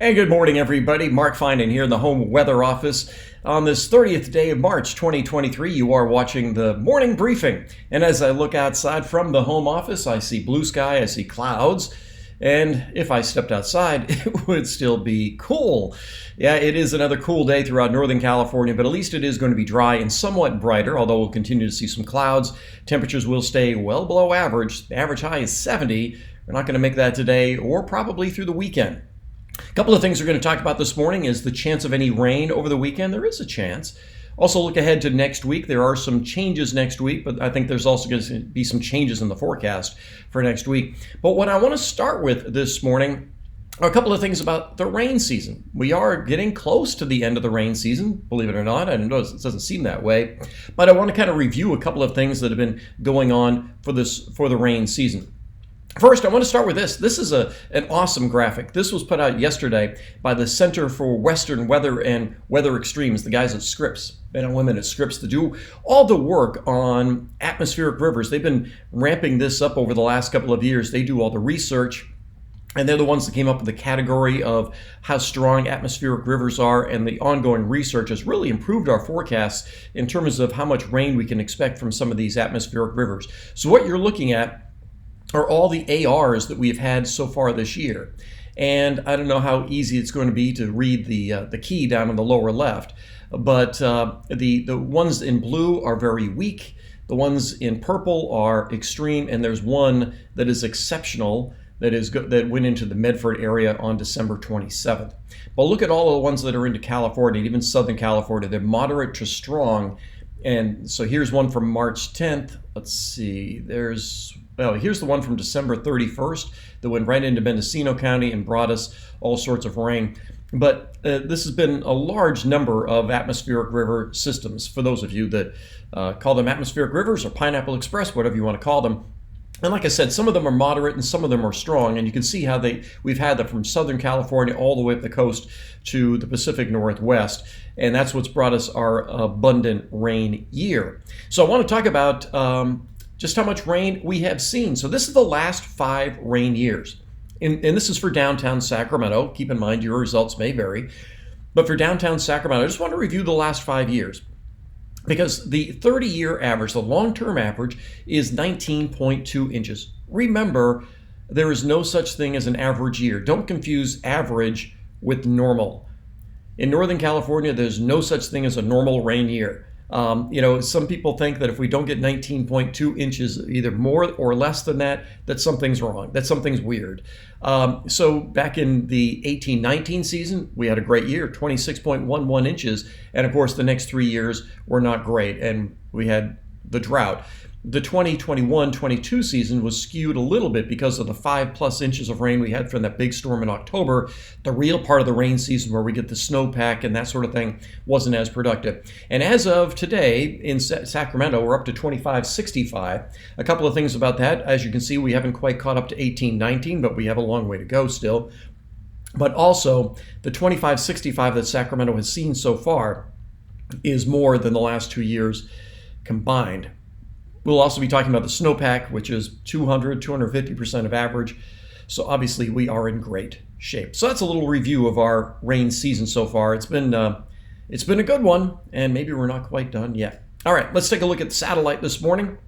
Hey, good morning, everybody. Mark Finan here in the home weather office. On this 30th day of March 2023, you are watching the morning briefing. And as I look outside from the home office, I see blue sky, I see clouds. And if I stepped outside, it would still be cool. Yeah, it is another cool day throughout Northern California, but at least it is going to be dry and somewhat brighter, although we'll continue to see some clouds. Temperatures will stay well below average. The average high is 70. We're not going to make that today or probably through the weekend. A couple of things we're going to talk about this morning is the chance of any rain over the weekend. There is a chance. Also look ahead to next week. There are some changes next week, but I think there's also going to be some changes in the forecast for next week. But what I want to start with this morning are a couple of things about the rain season. We are getting close to the end of the rain season, believe it or not. I know it doesn't seem that way, but I want to kind of review a couple of things that have been going on for the rain season. First, I want to start with this. This is an awesome graphic. This was put out yesterday by the Center for Western Weather and Weather Extremes, the guys at Scripps, men and women at Scripps, to do all the work on atmospheric rivers. They've been ramping this up over the last couple of years. They do all the research, and they're the ones that came up with the category of how strong atmospheric rivers are, and the ongoing research has really improved our forecasts in terms of how much rain we can expect from some of these atmospheric rivers. So what you're looking at are all the ARs that we've had so far this year. And I don't know how easy it's going to be to read the key down in the lower left, but the ones in blue are very weak. The ones in purple are extreme, and there's one that is exceptional that went into the Medford area on December 27th. But look at all of the ones that are into California, even Southern California. They're moderate to strong. And so here's one from March 10th. Let's see, here's the one from December 31st that went right into Mendocino County and brought us all sorts of rain. But this has been a large number of atmospheric river systems. For those of you that call them atmospheric rivers or Pineapple Express, whatever you want to call them. And like I said, some of them are moderate and some of them are strong. And you can see how we've had them from Southern California all the way up the coast to the Pacific Northwest. And that's what's brought us our abundant rain year. So I want to talk about just how much rain we have seen. So this is the last 5 rain years. And this is for downtown Sacramento. Keep in mind your results may vary. But for downtown Sacramento, I just want to review the last 5 years. Because the 30-year average, the long-term average, is 19.2 inches. Remember, there is no such thing as an average year. Don't confuse average with normal. In Northern California, there's no such thing as a normal rain year. Some people think that if we don't get 19.2 inches, either more or less than that something's wrong, that something's weird. So back in the 18-19 season, we had a great year, 26.11 inches. And of course, the next 3 years were not great, and we had the drought. The 2021-22 season was skewed a little bit because of the 5+ inches of rain we had from that big storm in October. The real part of the rain season where we get the snowpack and that sort of thing wasn't as productive. And as of today in Sacramento, we're up to 25-65. A couple of things about that. As you can see, we haven't quite caught up to 18-19, but we have a long way to go still. But also, the 25-65 that Sacramento has seen so far is more than the last 2 years combined. We'll also be talking about the snowpack, which is 250% of average. So obviously we are in great shape. So that's a little review of our rain season so far. It's been a good one, and maybe we're not quite done yet. All right, let's take a look at the satellite this morning.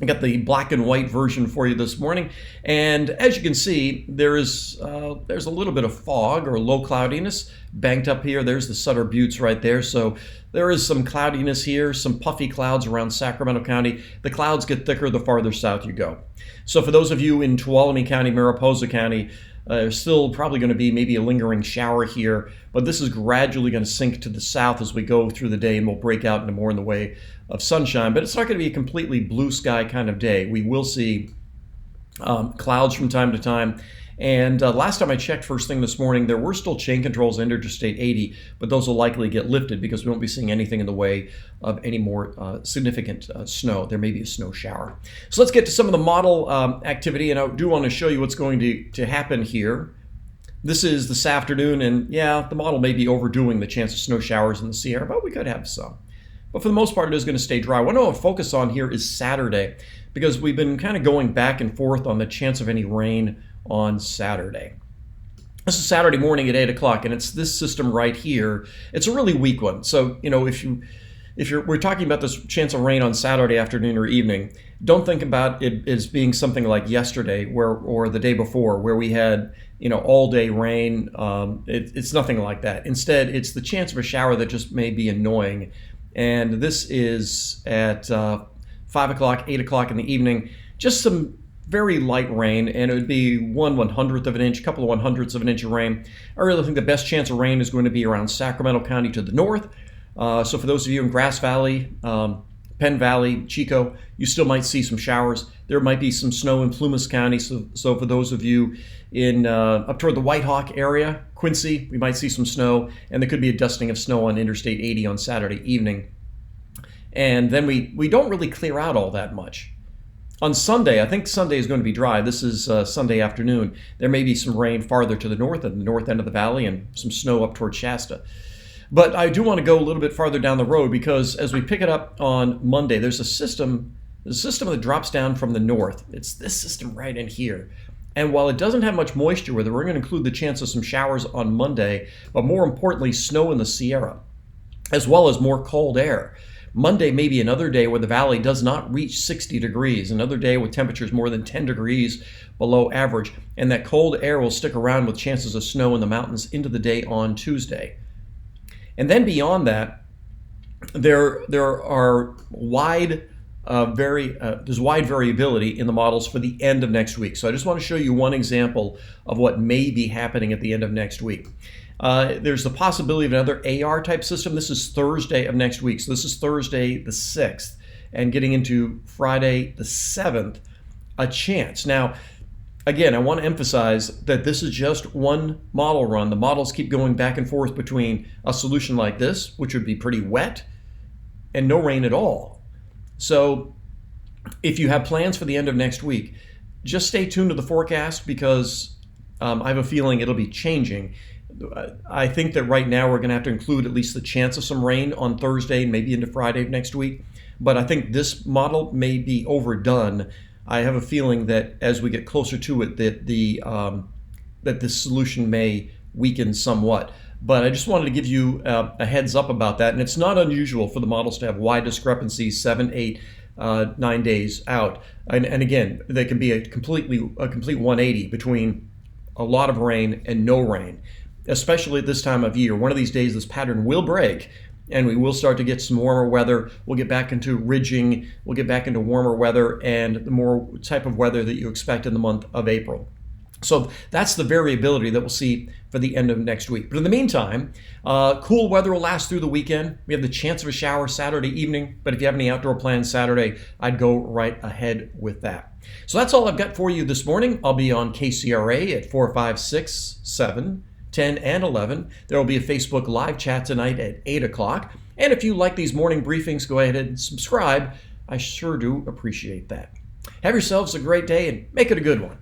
I got the black and white version for you this morning. And as you can see, there's a little bit of fog or low cloudiness banked up here. There's the Sutter Buttes right there. So there is some cloudiness here, some puffy clouds around Sacramento County. The clouds get thicker the farther south you go. So for those of you in Tuolumne County, Mariposa County, there's still probably going to be maybe a lingering shower here, but this is gradually going to sink to the south as we go through the day, and we'll break out into more in the way of sunshine. But it's not going to be a completely blue sky kind of day. We will see clouds from time to time. And last time I checked first thing this morning, there were still chain controls in Interstate 80, but those will likely get lifted because we won't be seeing anything in the way of any more significant snow. There may be a snow shower. So let's get to some of the model activity, and I do want to show you what's going to happen here. This is this afternoon, and yeah, the model may be overdoing the chance of snow showers in the Sierra, but we could have some. But for the most part, it is going to stay dry. What I want to focus on here is Saturday, because we've been kind of going back and forth on the chance of any rain on Saturday. This is Saturday morning at 8 o'clock, and it's this system right here. It's a really weak one. So, we're talking about this chance of rain on Saturday afternoon or evening, don't think about it as being something like yesterday or the day before where we had all day rain. It's nothing like that. Instead, it's the chance of a shower that just may be annoying. And this is at 5 o'clock, 8 o'clock in the evening, just some very light rain, and it would be 1/100th of an inch, a couple of 100ths of an inch of rain. I really think the best chance of rain is going to be around Sacramento County to the north. So for those of you in Grass Valley, Penn Valley, Chico, you still might see some showers. There might be some snow in Plumas County. So for those of you in up toward the White Hawk area, Quincy, we might see some snow, and there could be a dusting of snow on Interstate 80 on Saturday evening. And then we don't really clear out all that much. On Sunday, I think Sunday is going to be dry. This is Sunday afternoon. There may be some rain farther to the north at the north end of the valley and some snow up toward Shasta. But I do want to go a little bit farther down the road because as we pick it up on Monday, there's a system that drops down from the north. It's this system right in here. And while it doesn't have much moisture with it, we're going to include the chance of some showers on Monday, but more importantly, snow in the Sierra, as well as more cold air. Monday may be another day where the valley does not reach 60 degrees, another day with temperatures more than 10 degrees below average, and that cold air will stick around with chances of snow in the mountains into the day on Tuesday. And then beyond that, there's wide variability in the models for the end of next week. So I just want to show you one example of what may be happening at the end of next week. There's the possibility of another AR type system. This is Thursday of next week. So this is Thursday the 6th and getting into Friday the 7th, a chance. Now, again, I want to emphasize that this is just one model run. The models keep going back and forth between a solution like this, which would be pretty wet, and no rain at all. So if you have plans for the end of next week, just stay tuned to the forecast because I have a feeling it'll be changing. I think that right now we're going to have to include at least the chance of some rain on Thursday and maybe into Friday of next week. But I think this model may be overdone. I have a feeling that as we get closer to it, that this solution may weaken somewhat. But I just wanted to give you a heads up about that. And it's not unusual for the models to have wide discrepancies, 7, 8, 9 days out. And again, they can be a complete 180 between a lot of rain and no rain, especially at this time of year. One of these days, this pattern will break, and we will start to get some warmer weather. We'll get back into ridging. We'll get back into warmer weather and the more type of weather that you expect in the month of April. So that's the variability that we'll see for the end of next week. But in the meantime, cool weather will last through the weekend. We have the chance of a shower Saturday evening, but if you have any outdoor plans Saturday, I'd go right ahead with that. So that's all I've got for you this morning. I'll be on KCRA at 4, 5, 6, 7, 10, and 11. There will be a Facebook live chat tonight at 8 o'clock. And if you like these morning briefings, go ahead and subscribe. I sure do appreciate that. Have yourselves a great day and make it a good one.